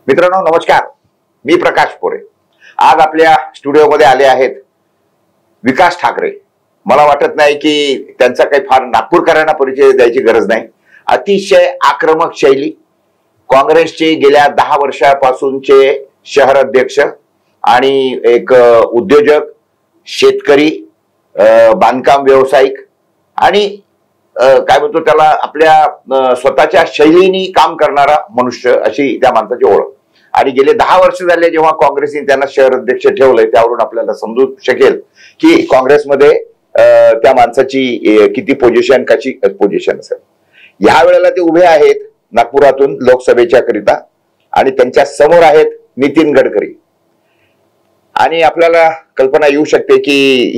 मित्रांनो नमस्कार, मी प्रकाश पोरे। आज आपल्या स्टुडिओमध्ये आले आहेत विकास ठाकरे। मला वाटत नाही की त्यांचा काही फार नागपूरकरांना परिचय द्यायची गरज नाही। अतिशय आक्रमक शैली, काँग्रेसचे गेल्या 10 वर्षापासूनचे शहर अध्यक्ष आणि एक उद्योजक, शेतकरी, बांधकाम व्यावसायिक आणि काय म्हणतो त्याला आपल्या स्वतःच्या शैलीने काम करणारा मनुष्य, अशी त्या माणसाची ओळख। आणि गेले 10 वर्ष झाले जेव्हा काँग्रेसने त्यांना शहर अध्यक्ष ठेवलंय, त्यावरून आपल्याला समजू शकेल की काँग्रेसमध्ये त्या माणसाची किती पोझिशन, कशी पोझिशन असेल। ह्या वेळेला ते उभे आहेत नागपुरातून लोकसभेच्या करिता आणि त्यांच्या समोर आहेत नितीन गडकरी। आणि आपल्याला कल्पना येऊ शकते की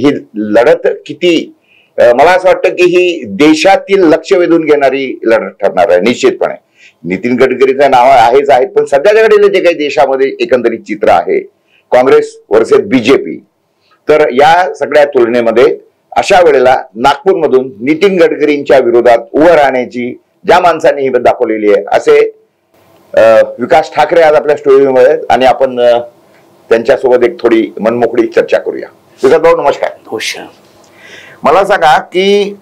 ही लढत किती, मला असं वाटतं की ही देशातील लक्ष वेधून घेणारी लढत ठरणार आहे निश्चितपणे। नितीन गडकरीचं नाव आहेच आहे, पण सध्याच्या घडीला जे काही देशामध्ये एकंदरीत चित्र आहे काँग्रेस वर्सेस बीजेपी, तर या सगळ्या तुलनेमध्ये अशा वेळेला नागपूरमधून नितीन गडकरींच्या विरोधात उभं राहण्याची ज्या माणसांनी हिंमत दाखवलेली आहे असे विकास ठाकरे आज आपल्या स्टुडिओमध्ये आहेत आणि आपण त्यांच्यासोबत एक थोडी मनमोकळी चर्चा करूया। विकास भाऊ नमस्कार। नमस्कार। मला सांगा की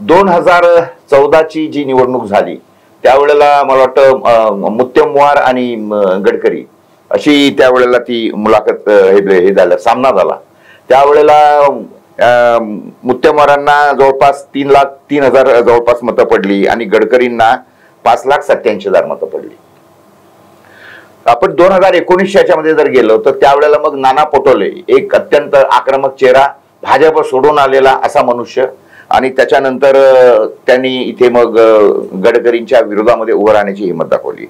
2014 ची जी निवडणूक झाली त्यावेळेला मला वाटतं मुत्तेमवार आणि गडकरी अशी त्यावेळेला ती मुलाखत हे झालं, सामना झाला। त्यावेळेला मुत्तेमवारांना जवळपास 3,03,000 जवळपास मतं पडली आणि गडकरींना 5,87,000 मतं पडली। आपण 2019 मध्ये जर गेलो तर त्यावेळेला मग नाना पटोले, एक अत्यंत आक्रमक चेहरा, भाजप सोडून आलेला असा मनुष्य, आणि त्याच्यानंतर त्यांनी इथे मग गडकरींच्या विरोधामध्ये उभं राहण्याची हिंमत दाखवली।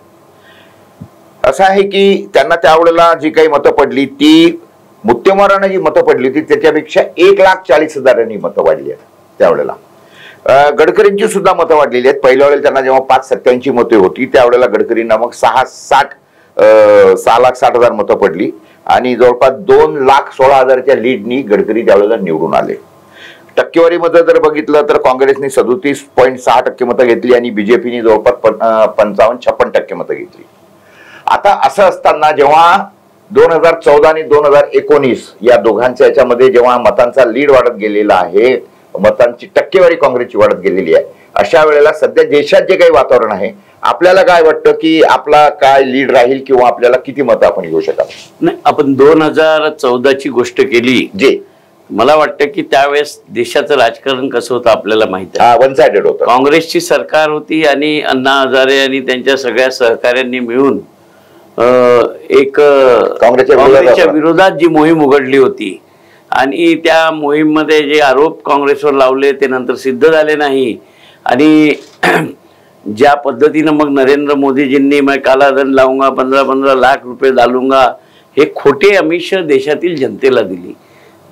असं आहे की त्यांना त्यावेळेला जी काही मतं पडली ती मुत्तेमवारांना जी मतं पडली ती त्याच्यापेक्षा 1,40,000 मतं वाढली आहेत त्यावेळेला। गडकरींची सुद्धा मतं वाढलेली आहेत। पहिल्या वेळेला त्यांना जेव्हा 5,87,000 मतं होती त्यावेळेला गडकरींना मग 6,60,000 मतं पडली आणि जवळपास 2,16,000च्या लीडनी गडकरी त्यावेळेला निवडून आले। टक्केवारीमध्ये जर बघितलं तर काँग्रेसने 37.6% मतं घेतली आणि बीजेपीने जवळपास 55-56% मतं घेतली। आता असं असताना जेव्हा 2014 आणि 2019 या दोघांच्या याच्यामध्ये जेव्हा मतांचा लीड वाढत गेलेला आहे, मतांची टक्केवारी काँग्रेसची वाढत गेलेली आहे, अशा वेळेला सध्या देशात जे काही वातावरण आहे, आपल्याला काय वाटतं की आपला काय लीड राहील किंवा आपल्याला किती मतं आपण घेऊ शकाल? नाही, आपण 2014 ची गोष्ट केली जे मला वाटतं की त्यावेळेस देशाचं राजकारण कसं होतं आपल्याला माहिती आहे। वन साइडेड होतं। काँग्रेसची सरकार होती आणि अण्णा हजारे आणि त्यांच्या सगळ्या सहकाऱ्यांनी मिळून एक काँग्रेसच्या विरोधात जी मोहीम उघडली होती आणि त्या मोहीममध्ये जे आरोप काँग्रेसवर लावले ते नंतर सिद्ध झाले नाही। आणि ज्या पद्धतीनं मग नरेंद्र मोदीजींनी मैं काला धन लावूंगा, 15-15 लाख रुपये डालूंगा, हे खोटे आमिष देशातील जनतेला दिली।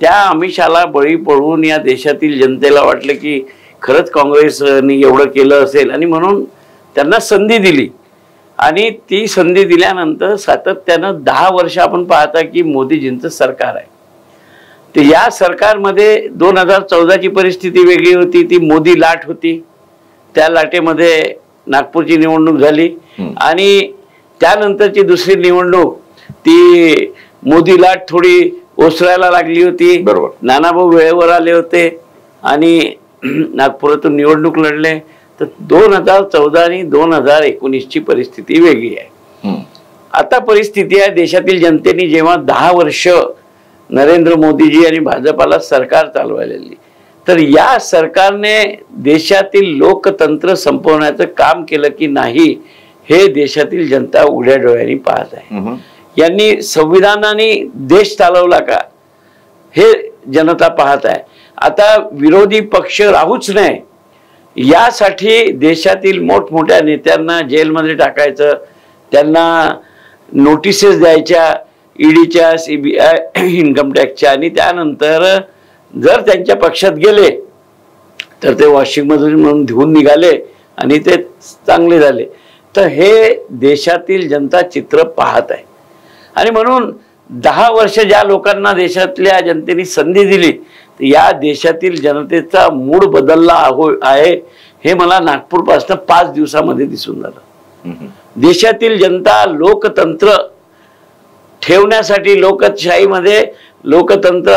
त्या आमिषाला बळी पडून या देशातील जनतेला वाटलं की खरंच काँग्रेसने एवढं केलं असेल आणि म्हणून त्यांना संधी दिली। आणि ती संधी दिल्यानंतर सातत्यानं 10 वर्ष आपण पाहता की मोदीजींचं सरकार आहे। तर या सरकारमध्ये 2014 ची परिस्थिती वेगळी होती, ती मोदी लाट होती। त्या लाटेमध्ये नागपूरची निवडणूक झाली आणि त्यानंतरची दुसरी निवडणूक ती मोदी लाट थोडी ओसरायला लागली होती। बरोबर, नानाभाऊ वेळेवर आले होते आणि नागपुरातून निवडणूक लढले। तर 2014 आणि 2019 ची परिस्थिती वेगळी आहे। आता परिस्थिती आहे देशातील जनतेने जेव्हा 10 वर्ष नरेंद्र मोदीजी आणि भाजपाला सरकार चालवायला, तर या सरकारने देशातील लोकतंत्र संपवण्याचं काम केलं की नाही हे देशातील जनता उघड्या डोळ्यांनी पाहत आहे। यांनी संविधानाने देश चालवला का हे जनता पाहत आहे। आता विरोधी पक्ष राहूच नये यासाठी देशातील मोठमोठ्या नेत्यांना जेलमध्ये टाकायचं, त्यांना नोटिसेस द्यायच्या, ईडीच्या, CBI, इन्कम टॅक्सच्या, आणि त्यानंतर जर त्यांच्या पक्षात गेले तर ते वॉशिंगमधून म्हणून धुवून निघाले आणि ते चांगले झाले। तर हे देशातील जनता चित्र पाहत आहे आणि म्हणून 10 वर्ष ज्या लोकांना देशातल्या जनतेने संधी दिली या देशातील जनतेचा मूड बदलला आहे हे मला नागपूरपासून 5 दिवसामध्ये दिसून झालं। देशातील जनता लोकतंत्र ठेवण्यासाठी, लोकशाहीमध्ये लोकतंत्र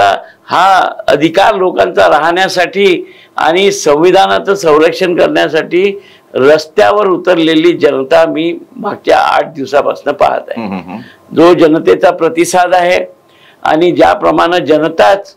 हा अधिकार लोकांचा राहण्यासाठी आणि संविधानाचं संरक्षण करण्यासाठी रस्त्यावर उतरलेली जनता मी मागच्या 8 दिवसापासून पाहत आहे. जो जनतेचा प्रतिसाद आहे आणि ज्याप्रमाणे जनताच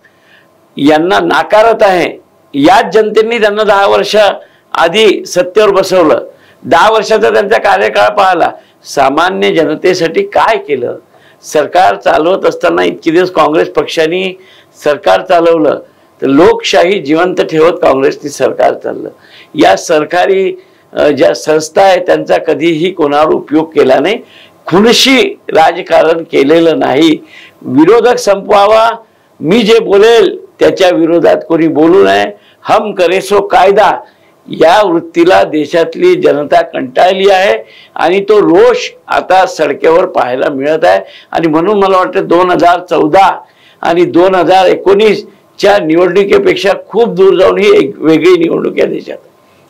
यांना नाकारत आहे, याच जनतेने त्यांना 10 वर्ष आधी सत्तेवर बसवलं. 10 वर्षाचा त्यांचा कार्यकाळ पाहिला. सामान्य जनतेसाठी काय केलं? सरकार चालवत असताना इतके दिवस काँग्रेस पक्षाने सरकार चालवलं, तर लोकशाही जिवंत ठेवत काँग्रेसने सरकार चाललं. या सरकारी ज्या संस्था आहेत त्यांचा कधीही कोणावर उपयोग केला नाही. खुनशी राजकारण केलेलं नाही. विरोधक संपवावा, मी जे बोलेल त्याच्या विरोधात कोणी बोलू नये, हम करे सो कायदा, या वृत्तीला देशातली जनता कंटाळली आहे आणि तो रोष आता सडकेवर पाहायला मिळत आहे. आणि म्हणून मला वाटतं 2014 आणि 2019च्या निवडणुकीपेक्षा खूप दूर जाऊन ही एक वेगळी निवडणूक आहे देशात.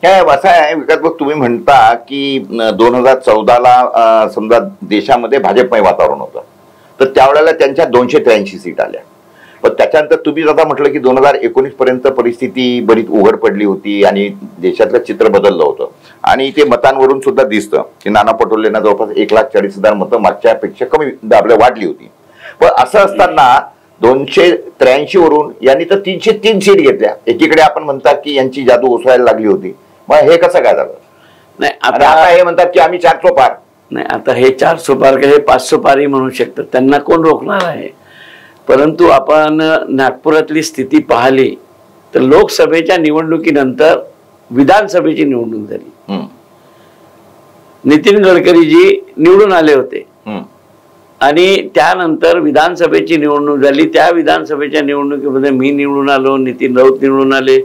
काय असं आहे विकास भाऊ, तुम्ही म्हणता की 2014ला समजा देशामध्ये भाजपमय वातावरण होतं, तर त्यावेळेला त्यांच्या 283 सीट आल्या. पण त्याच्यानंतर तुम्ही आता म्हटलं की 2019 पर्यंत परिस्थिती बरीच उघड पडली होती आणि देशातलं चित्र बदललं होतं. आणि ते मतांवरून सुद्धा दिसतं की नाना पटोलेंना जवळपास 1,40,000 मतं मागच्यापेक्षा कमी आपल्या वाढली होती. पण असं असताना 283 वरून यांनी तर 303 सीट घेतल्या. एकीकडे आपण म्हणतात की यांची जादू ओसरायला लागली होती. मग हे कसं काय झालं? नाही, आता हे म्हणतात की आम्ही 400 पार. नाही, आता हे 400 पार का हे 500 पारही म्हणू शकतात, त्यांना कोण रोखणार आहे? परंतु आपण नागपुरातली स्थिती पाहिली तर लोकसभेच्या निवडणुकीनंतर विधानसभेची निवडणूक झाली. नितीन गडकरीजी निवडून आले होते आणि त्यानंतर विधानसभेची निवडणूक झाली. त्या विधानसभेच्या निवडणुकीमध्ये मी निवडून आलो, नितीन राऊत निवडून आले.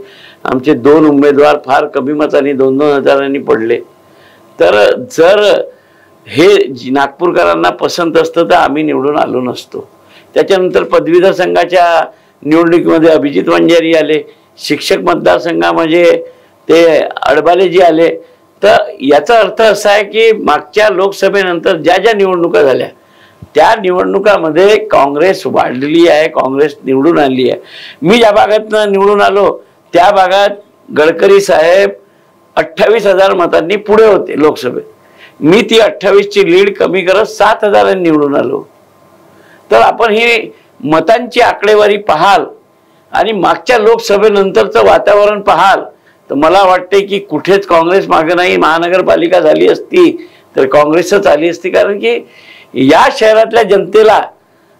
आमचे 2 उमेदवार फार कमी मतांनी 2-2 हजारांनी पडले. तर जर हे नागपूरकरांना पसंत असतं तर आम्ही निवडून आलो नसतो. त्याच्यानंतर पदवीधर संघाच्या निवडणुकीमध्ये अभिजित वंजारी आले, शिक्षक मतदारसंघामध्ये ते अडबालेजी आले. तर याचा अर्थ असा आहे की मागच्या लोकसभेनंतर ज्या ज्या निवडणुका झाल्या त्या निवडणुकामध्ये काँग्रेस वाढलेली आहे, काँग्रेस निवडून आली आहे. मी ज्या भागातनं निवडून आलो त्या भागात गडकरी साहेब 28,000 मतांनी पुढे होते लोकसभेत. मी ती 28ची लीड कमी करत 7,000 निवडून आलो. तर आपण ही मतांची आकडेवारी पाहाल आणि मागच्या लोकसभेनंतरचं वातावरण पाहाल तर मला वाटते की कुठेच काँग्रेस मागे नाही. महानगरपालिका झाली असती तर काँग्रेसच आली असती, कारण की या शहरातल्या जनतेला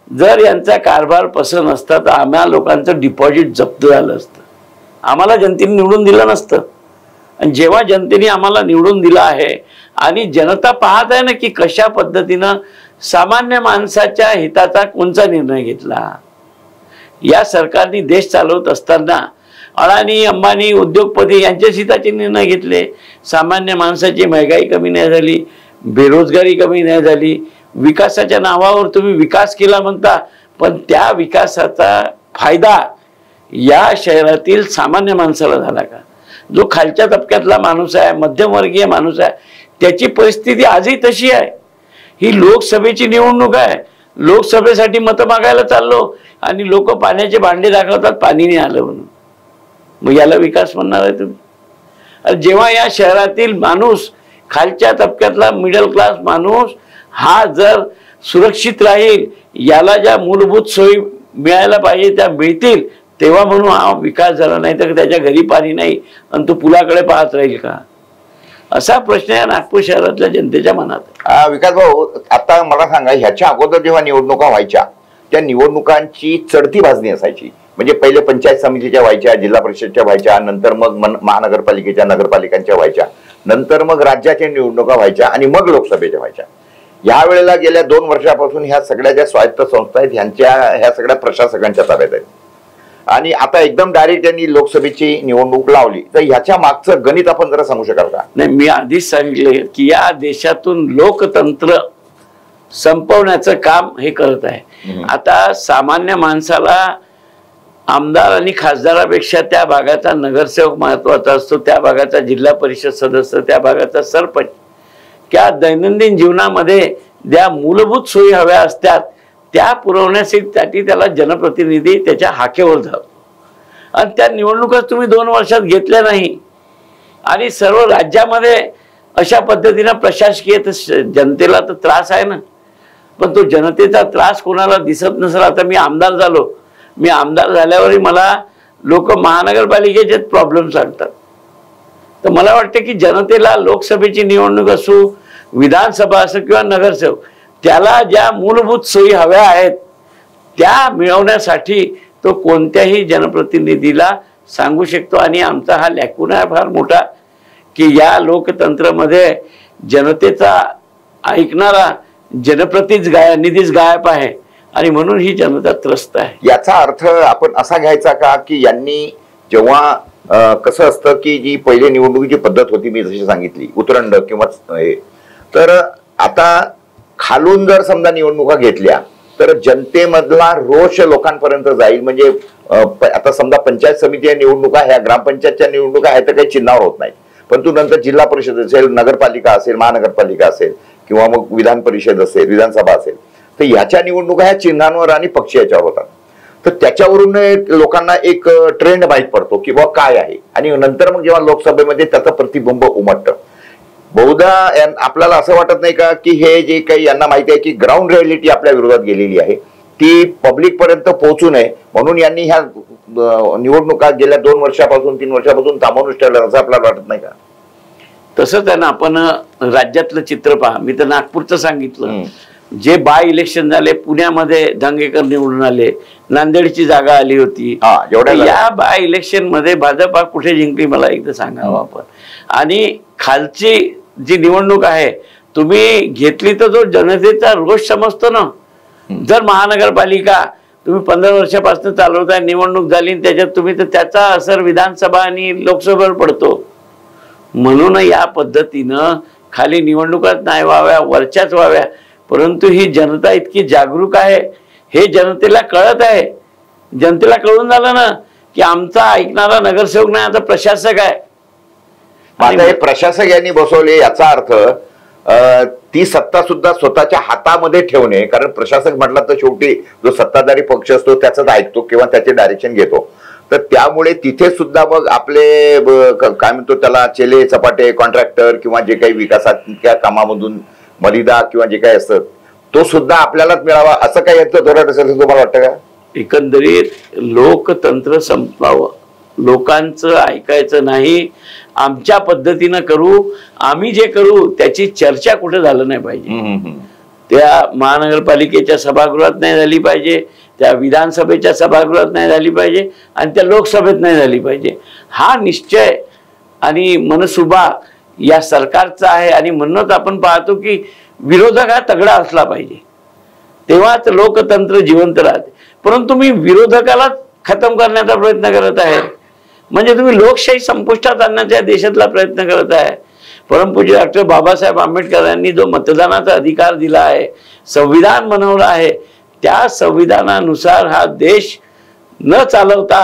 जर यांचा कारभार पसंत असता तर आम्हा लोकांचं डिपॉझिट जप्त झालं असतं, आम्हाला जनतेने निवडून दिलं नसतं. आणि जेव्हा जनतेने आम्हाला निवडून दिलं आहे आणि जनता पाहत आहे ना की कशा पद्धतीनं सामान्य माणसाच्या हिताचा कोणता निर्णय घेतला. या सरकारने देश चालवत असताना अडाणी, अंबानी, उद्योगपती यांच्याच हिताचे निर्णय घेतले. सामान्य माणसाची महागाई कमी नाही झाली, बेरोजगारी कमी नाही झाली. विकासाच्या नावावर तुम्ही विकास केला म्हणता, पण त्या विकासाचा फायदा या शहरातील सामान्य माणसाला झाला का? जो खालच्या तबक्यातला माणूस आहे, मध्यमवर्गीय माणूस आहे, त्याची परिस्थिती आजही तशी आहे. ही लोकसभेची निवडणूक आहे, लोकसभेसाठी मतं मागायला चाललो आणि लोक पाण्याचे भांडे दाखवतात पाणी नाही आलं म्हणून. मग याला विकास म्हणणार आहे तुम्ही? जेव्हा या शहरातील माणूस, खालच्या तबक्यातला मिडल क्लास माणूस हा जर सुरक्षित राहील, याला ज्या मूलभूत सोयी मिळायला पाहिजे त्या मिळतील, तेव्हा म्हणून हा विकास झाला. नाही तर त्याच्या घरी पाणी नाही आणि तो पुलाकडे पाहत राहील का? असा प्रश्न आहे नागपूर शहरातल्या जनतेच्या मनात. विकास भाऊ, आता मला सांगा, ह्याच्या अगोदर जेव्हा निवडणुका व्हायच्या त्या निवडणुकांची चढती भाजणी असायची. म्हणजे पहिले पंचायत समितीच्या व्हायच्या, जिल्हा परिषदच्या व्हायच्या, नंतर मग महानगरपालिकेच्या, नगरपालिकांच्या व्हायच्या, नंतर मग राज्याच्या निवडणुका व्हायच्या आणि मग लोकसभेच्या व्हायच्या. या वेळेला गेल्या 2 वर्षापासून ह्या सगळ्या ज्या स्वायत्त संस्था आहेत ह्या सगळ्या प्रशासकांच्या ताब्यात आहेत आणि आता एकदम डायरेक्ट त्यांनी लोकसभेची निवडणूक लावली. तर ह्याच्या मागचं गणित आपण जरा सांगू शकाल का? नाही, मी आधीच सांगितले की या देशातून लोकतंत्र संपवण्याचं काम हे करत आहे. आता सामान्य माणसाला आमदार आणि खासदारापेक्षा त्या भागाचा नगरसेवक महत्वाचा असतो, त्या भागाचा जिल्हा परिषद सदस्य, त्या भागाचा सरपंच त्या दैनंदिन जीवनामध्ये ज्या मूलभूत सोयी हव्या असतात त्या पुरवण्यासाठी त्याला जनप्रतिनिधी त्याच्या हाकेवर जातो. आणि त्या निवडणुका तुम्ही 2 वर्षात घेतल्या नाही आणि सर्व राज्यामध्ये अशा पद्धतीनं प्रशासकीय जनतेला तर त्रास आहे ना, पण तो जनतेचा त्रास कोणाला दिसत नसेल. आता मी आमदार झालो, मी आमदार झाल्यावरही मला लोक महानगरपालिकेचे प्रॉब्लेम सांगतात. तर मला वाटतं की जनतेला लोकसभेची निवडणूक असो, विधानसभा असो किंवा नगरसेवक, त्याला ज्या मूलभूत सोयी हव्या आहेत त्या मिळवण्यासाठी तो कोणत्याही जनप्रतिनिधीला सांगू शकतो. आणि आमचा हा लॅकुना आहे फार मोठा की या लोकतंत्रामध्ये जनतेचा ऐकणारा जनप्रतिनिधीच गायब आहे आणि म्हणून ही जनता त्रस्त आहे. याचा अर्थ आपण असा घ्यायचा का की यांनी जेव्हा कसं असतं की जी पहिले निवडणुकीची पद्धत होती मी जशी सांगितली उतरंड किंवा तर आता खालून जर समजा निवडणुका घेतल्या तर जनतेमधला रोष लोकांपर्यंत जाईल. म्हणजे आता समजा पंचायत समिती निवडणुका ह्या ग्रामपंचायतच्या निवडणुका ह्या तर काही चिन्हावर होत नाहीत, परंतु नंतर जिल्हा परिषद असेल, नगरपालिका असेल, महानगरपालिका असेल किंवा मग विधान परिषद असेल, विधानसभा असेल, तर याच्या निवडणुका ह्या चिन्हांवर आणि पक्ष याच्यावर होतात. तर त्याच्यावरून लोकांना एक ट्रेंड माहीत पडतो की बाबा काय आहे आणि नंतर मग जेव्हा लोकसभेमध्ये त्याचं प्रतिबिंब उमटतं. बहुधा आपल्याला असं वाटत नाही का की हे जे काही यांना माहिती आहे की ग्राउंड रिअलिटी आपल्या विरोधात गेलेली आहे ती पब्लिक पर्यंत पोहोचू नये म्हणून यांनी ह्या निवडणुका गेल्या 2 वर्षापासून 3 वर्षापासून थांबवूनच ठेवल्या असं आपल्याला वाटत नाही का? तसंच आहे ना. आपण राज्यातलं चित्र पहा. मी तर नागपूरचं सांगितलं. जे बाय इलेक्शन झाले, पुण्यामध्ये धंगेकर निवडून आले, नांदेडची जागा आली होती. या बाय इलेक्शन मध्ये भाजपा कुठे जिंकली मला एकदा सांगावं आपण. आणि खालची जी निवडणूक आहे तुम्ही घेतली तर जो जनतेचा रोष समजतो ना. जर महानगरपालिका तुम्ही 15 वर्षापासून चालवताय, निवडणूक झाली त्याच्यात तुम्ही, तर त्याचा असर विधानसभा आणि लोकसभेवर पडतो. म्हणून या पद्धतीनं खाली निवडणुकाच नाही व्हाव्या, वरच्याच व्हाव्या. परंतु ही जनता इतकी जागरूक आहे, हे जनतेला कळत आहे. जनतेला कळून झालं ना की आमचा ऐकणारा नगरसेवक नाही, आता प्रशासक आहे. आता हे प्रशासक यांनी बसवले याचा अर्थ ती सत्ता सुद्धा स्वतःच्या हातामध्ये ठेवणे. कारण प्रशासक म्हटलं तर शेवटी जो सत्ताधारी पक्ष असतो त्याच ऐकतो किंवा त्याचे डायरेक्शन घेतो. तर त्यामुळे तिथे सुद्धा मग आपले काय म्हणतो त्याला चेले चपाटे कॉन्ट्रॅक्टर किंवा जे काही विकासाच्या कामामधून मलिदा किंवा जे काही असतं तो सुद्धा आपल्यालाच मिळावा असं काही याचं धोरण असेल तुम्हाला वाटतं का? एकंदरीत लोकतंत्र संपवावं, लोकांचं ऐकायचं नाही, आमच्या पद्धतीनं करू, आम्ही जे करू त्याची चर्चा कुठे झालं नाही पाहिजे. त्या महानगरपालिकेच्या सभागृहात नाही झाली पाहिजे, त्या विधानसभेच्या सभागृहात नाही झाली पाहिजे आणि त्या लोकसभेत नाही झाली पाहिजे. हा निश्चय आणि मनसुबा या सरकारचा आहे. आणि म्हणूनच आपण पाहतो की विरोधक हा तगडा असला पाहिजे तेव्हाच लोकतंत्र जिवंत राहते. परंतु मी विरोधकाला खतम करण्याचा प्रयत्न करत आहे, म्हणजे तुम्ही लोकशाही संपुष्टात आणण्याचा देशातला प्रयत्न करत आहे. परमपूज्य डॉक्टर बाबासाहेब आंबेडकर यांनी जो मतदानाचा अधिकार दिला आहे, संविधान बनवलं आहे, त्या संविधानानुसार हा देश न चालवता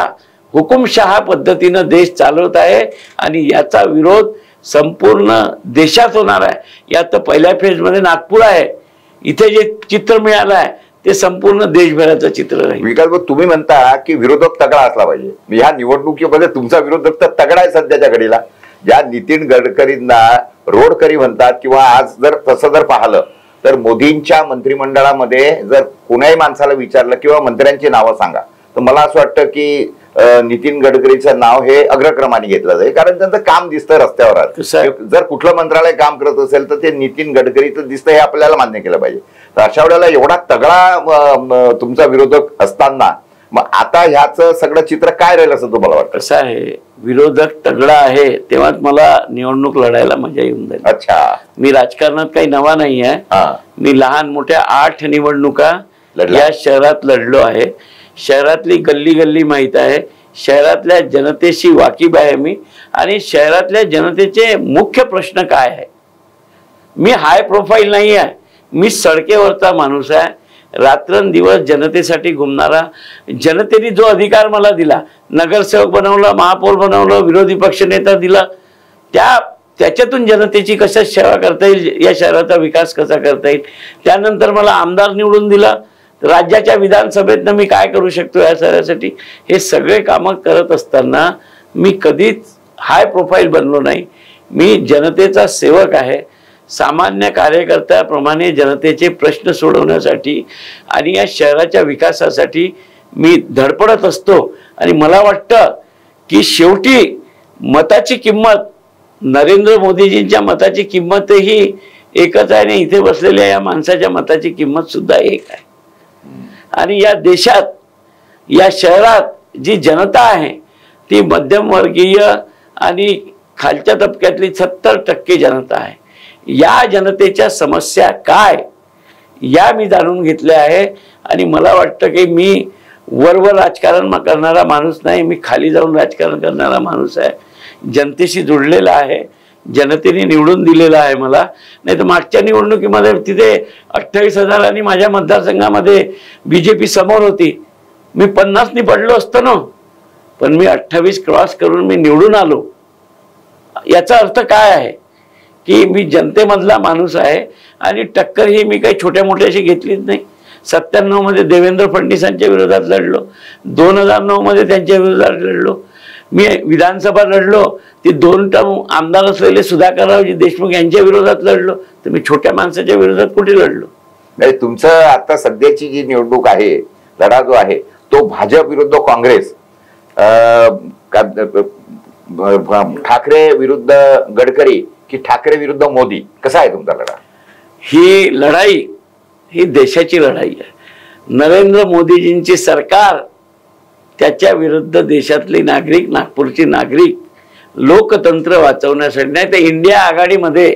हुकुमशहा पद्धतीनं देश चालवत आहे. आणि याचा विरोध संपूर्ण देशात होणार आहे. यात पहिल्या फेजमध्ये नागपूर आहे, इथे जे चित्र मिळालं आहे ते संपूर्ण देशभराचं चित्र राहील. विकास भाऊ, तुम्ही म्हणता की विरोधक तगडा असला पाहिजे. ह्या निवडणुकीमध्ये तुमचा विरोधक तर तगडा आहे सध्याच्या घडीला. ज्या नितीन गडकरींना रोडकरी म्हणतात किंवा आज जर तसं जर पाहिलं तर मोदींच्या मंत्रिमंडळामध्ये जर कोणाही माणसाला विचारलं किंवा मंत्र्यांची नावं सांगा तर मला असं वाटतं की नितीन गडकरीचं नाव हे अग्रक्रमाने घेतलं जाईल. कारण त्यांचं काम दिसतं रस्त्यावर. जर कुठलं मंत्रालय काम करत असेल तर ते नितीन गडकरीचं दिसतं हे आपल्याला मान्य केलं पाहिजे. तर अशा वेळेला एवढा तगडा तुमचा विरोधक असताना मग आता ह्याच सगळं चित्र काय राहील असं तुम्हाला वाटतं? कसं आहे, विरोधक तगडा आहे तेव्हाच मला निवडणूक लढायला मजा येऊन जाईल. अच्छा, मी राजकारणात काही नवा नाही आहे. मी लहान मोठ्या 8 निवडणुका या शहरात लढलो आहे. शहरातली गल्ली गल्ली माहित आहे, शहरातल्या जनतेशी वाकिफ आहे मी. आणि शहरातल्या जनतेचे मुख्य प्रश्न काय आहे. मी हाय प्रोफाईल नाही आहे, मी सडकेवरचा माणूस आहे, रात्रंदिवस जनतेसाठी घुमणारा. जनतेने जो अधिकार मला दिला, नगरसेवक बनवलं, महापौर बनवलं, विरोधी पक्ष नेता दिला, त्या त्याच्यातून जनतेची कशा सेवा करता येईल, या शहराचा विकास कसा करता येईल, त्यानंतर मला आमदार निवडून दिला राज्याच्या विधानसभेतनं मी काय करू शकतो या शहरासाठी, हे सगळे कामं करत असताना मी कधीच हाय प्रोफाईल बनलो नाही. मी जनतेचा सेवक आहे. सामान्य कार्यकर्त्याप्रमाणे जनतेचे प्रश्न सोडवण्यासाठी आणि या शहराच्या विकासासाठी मी धडपडत असतो. आणि मला वाटतं की शेवटी मताची किंमत, नरेंद्र मोदीजींच्या मताची किंमतही एकच आहे आणि इथे बसलेल्या या माणसाच्या मताची किंमत सुद्धा एक आहे. आणि या देशात, या शहरात जी जनता आहे ती मध्यमवर्गीय आणि खालच्या तबक्यातली 70% जनता आहे. या जनतेच्या समस्या काय या मी जाणून घेतल्या आहे. आणि मला वाटतं की मी वरवर राजकारण करणारा माणूस नाही, मी खाली जाऊन राजकारण करणारा माणूस आहे. जनतेशी जुडलेला आहे, जनतेने निवडून दिलेला आहे मला. नाही तर मागच्या निवडणुकीमध्ये तिथे 28,000 आणि माझ्या मतदारसंघामध्ये बीजेपी समोर होती. मी 50 पडलो असतो ना, पण मी 28 क्रॉस करून मी निवडून आलो. याचा अर्थ काय आहे की मी जनतेमधला माणूस आहे आणि टक्कर ही मी काही छोट्या मोठ्याशी घेतलीच नाही. 97 मध्ये देवेंद्र फडणवीसांच्या विरोधात लढलो, 2009 मध्ये त्यांच्या विरोधात लढलो, मी विधानसभा लढलो, ते 2 टर्म आमदार असलेले सुधाकररावजी देशमुख यांच्या विरोधात लढलो. तर मी छोट्या माणसाच्या विरोधात कुठे लढलो नाही. तुमचं आता सध्याची जी निवडणूक आहे, लढा जो आहे तो भाजप विरुद्ध काँग्रेस, ठाकरे विरुद्ध गडकरी की ठाकरे विरुद्ध मोदी, कसा आहे तुमचा लढा? ही लढाई ही देशाची लढाई आहे. नरेंद्र मोदीजींची सरकार, त्याच्या विरुद्ध देशातले नागरिक, नागपूरची नागरिक, लोकतंत्र वाचवण्यासाठी. नाही तर इंडिया आघाडीमध्ये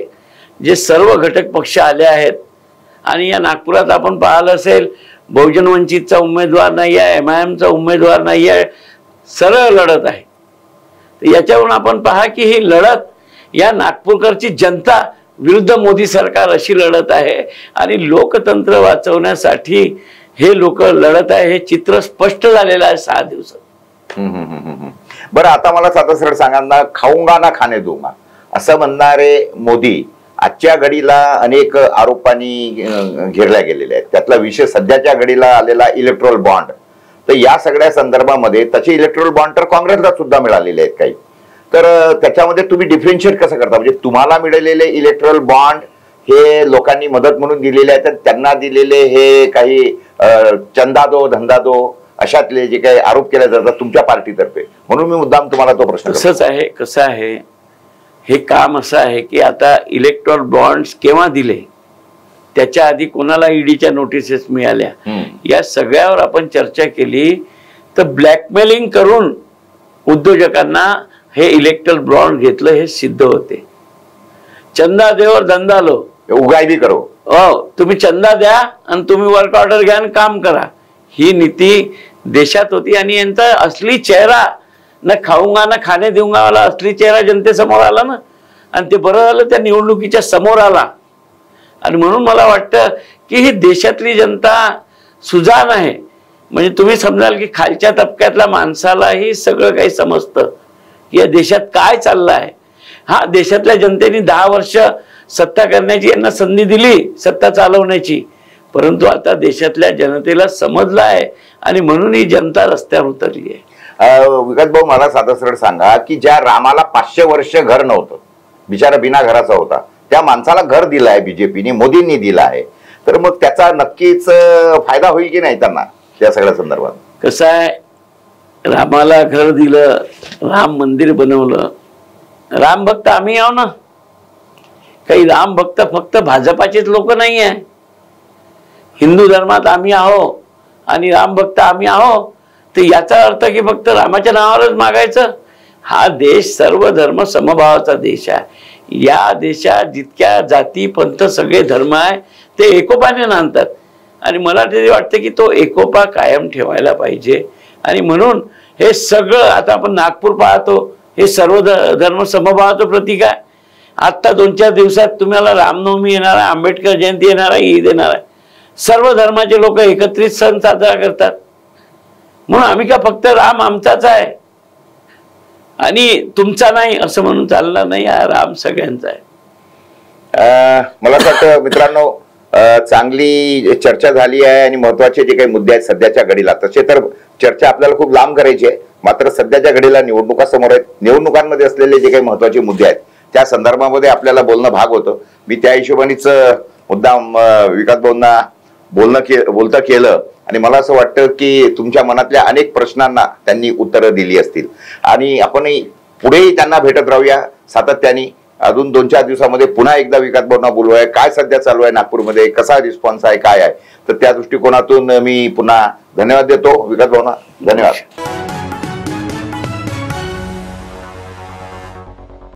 जे सर्व घटक पक्ष आले आहेत आणि या नागपुरात आपण पाहिलं असेल बहुजन वंचितचा उमेदवार नाही आहे, MIMचा उमेदवार नाही आहे, सरळ लढत आहे. तर याच्यावरून आपण पहा की ही लढत या नागपूरकरची जनता विरुद्ध मोदी सरकार अशी लढत आहे. आणि लोकतंत्र वाचवण्यासाठी हे लोक लढत आहे. हे चित्र स्पष्ट झालेलं आहे 6 दिवसात. बरं, आता मला साधा सरळ सांगा ना, खाऊंगा ना खाणे दूंगा असं म्हणणारे मोदी आजच्या घडीला अनेक आरोपांनी घेरल्या गेलेले आहेत. त्यातला विषय सध्याच्या घडीला आलेला इलेक्ट्रोल बॉन्ड. तर या सगळ्या संदर्भामध्ये तसे इलेक्ट्रोल बॉन्ड तर काँग्रेसला सुद्धा मिळालेले आहेत काही. तर त्याच्यामध्ये तुम्ही डिफरन्शिएट कसं करता? म्हणजे तुम्हाला मिळालेले इलेक्ट्रोल बॉन्ड हे लोकांनी मदत म्हणून दिलेले आहेत, त्यांना दिलेले हे काही चंदा दो धंदा दो अशातले जे काही आरोप केले जातात तुमच्या पार्टीतर्फे, म्हणून मी मुद्दाम तुम्हाला तो प्रश्न. तसंच आहे. कसं आहे, हे काम असं आहे की आता इलेक्ट्रोल बॉन्ड्स केव्हा दिले, त्याच्या आधी कोणाला ईडीच्या नोटिसेस मिळाल्या, या सगळ्यावर आपण चर्चा केली. तर ब्लॅकमेलिंग करून उद्योजकांना हे इलेक्ट्रोल बॉन्ड घेतलं हे सिद्ध होते. चंदा देवर धंदा लो, उगाई भी करो. हो, तुम्ही चंदा द्या आणि तुम्ही वर्क ऑर्डर घ्या आणि काम करा, ही नीती देशात होती. आणि यांचा असली चेहरा न खाऊंगा ना खाणे देऊंगा वाला असली चेहरा जनतेसमोर आला ना. आणि ते बरं झालं त्या निवडणुकीच्या समोर आला. आणि म्हणून मला वाटतं की ही देशातली जनता सुजाण आहे. म्हणजे तुम्ही समजाल की खालच्या तबक्यातल्या माणसालाही सगळं काही समजतं की या देशात काय चाललं आहे. हा, देशातल्या जनतेने 10 वर्ष सत्ता करण्याची यांना संधी दिली, सत्ता चालवण्याची, परंतु आता देशातल्या जनतेला समजलं आहे आणि म्हणून ही जनता रस्त्यावर उतरली आहे. विकास भाऊ, मला साधा सरळ सांगा की ज्या रामाला 500 वर्ष घर नव्हतं, बिचारा बिना घराचा होता, त्या माणसाला घर दिलं आहे बीजेपीने, मोदींनी दिलं आहे. तर मग त्याचा नक्कीच फायदा होईल की नाही त्यांना त्या सगळ्या संदर्भात? कसं आहे, रामाला घर दिलं, राम मंदिर बनवलं, राम भक्त आम्ही आहो ना. काही राम भक्त फक्त भाजपाचेच लोक नाही आहे. हिंदू धर्मात आम्ही आहो आणि राम भक्त आम्ही आहो. तर याचा अर्थ की फक्त रामाच्या नावावरच मागायचं? हा देश सर्व धर्म समभावाचा देश आहे. या देशात जितक्या जाती पंथ सगळे धर्म आहे ते एकोपाने नांदतात. आणि मला तरी वाटतं की तो एकोपा कायम ठेवायला पाहिजे. आणि म्हणून हे सगळं आता आपण नागपूर पाहतो, हे सर्व धर्म समभावाचं प्रतीक आहे. आत्ता 2-4 दिवसात तुम्हाला रामनवमी येणार आहे, आंबेडकर जयंती येणार आहे, ईद येणार आहे. सर्व धर्माचे लोक एकत्रित सण साजरा करतात. म्हणून आम्ही का फक्त राम आमचाच आहे आणि तुमचा नाही असं म्हणून चालणार नाही, हा राम सगळ्यांचा आहे. मला असं वाटतं मित्रांनो, चांगली चर्चा झाली आहे आणि महत्वाचे जे काही मुद्दे आहेत सध्याच्या घडीला, तसे तर चर्चा आपल्याला खूप लांब करायची आहे, मात्र सध्याच्या घडीला निवडणुका समोर आहेत. निवडणुकांमध्ये असलेले जे काही महत्वाचे मुद्दे आहेत त्या संदर्भामध्ये आपल्याला बोलणं भाग होतं. मी त्या हिशोबानेच मुद्दाम विकास भाऊंना बोलतं केलं आणि मला असं वाटतं की तुमच्या मनातल्या अनेक प्रश्नांना त्यांनी उत्तरं दिली असतील आणि आपणही पुढेही त्यांना भेटत राहूया सातत्याने. अजून 2-4 दिवसामध्ये पुन्हा एकदा विकास भाऊंना बोलूया, काय सध्या चालू आहे नागपूरमध्ये, कसा रिस्पॉन्स आहे, काय आहे. तर त्या दृष्टिकोनातून मी पुन्हा धन्यवाद देतो विकास भाऊंना. धन्यवाद.